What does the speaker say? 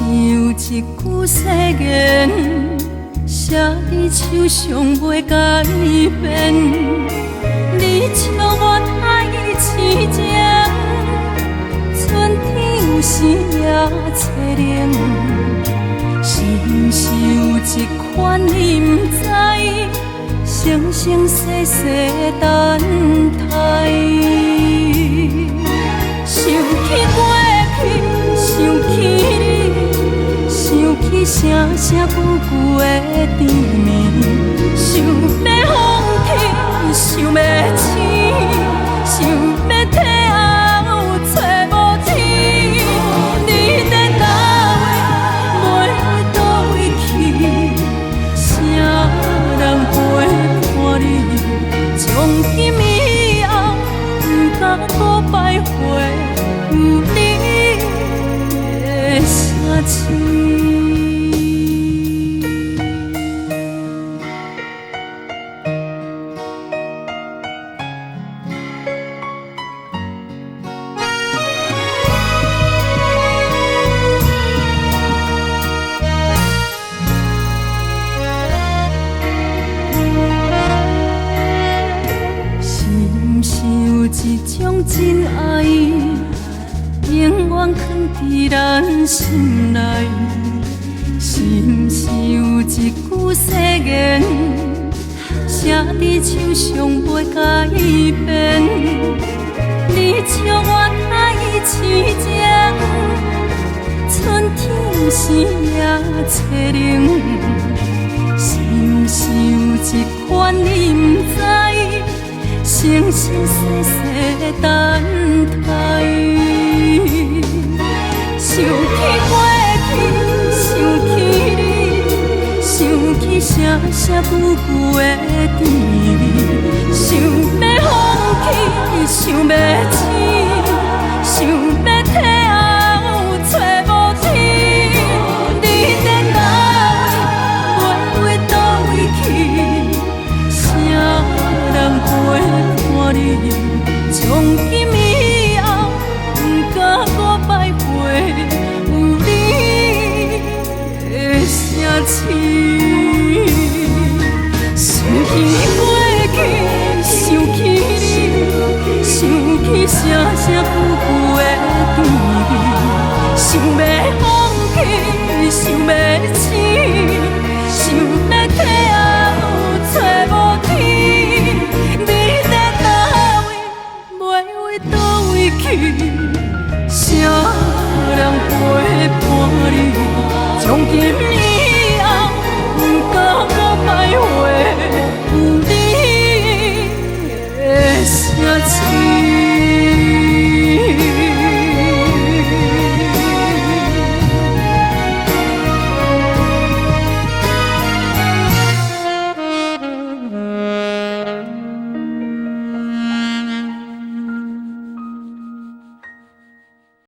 有一句誓言，写在手上袂改变。你笑我爱伊痴情，春天有时也凄冷。是毋是有一款你不知，生生世世等待？想起过去，想起你，想起声声句句的甜蜜，想要放弃，想要醒，想要退后找无天。你在哪位？袂为倒位去？啥人陪伴你？从今以后，不敢搁摆回有你的声情。一种真爱，永远藏伫咱心内。是毋是有一句誓言，写在手上袂改变？你笑我爱伊痴情，春天有时也凄冷。是毋是有一款你不知？生生世世等待，想起过去，想起你，想起声声句句的甜蜜，想要放弃，想要醒，想要退后找无天。你在哪位？袂为倒位去？啥人陪？从今以后，不敢搁摆回有你的声情。想起过去，想起你，想起声声句句的甜蜜，想要放弃，想要醒。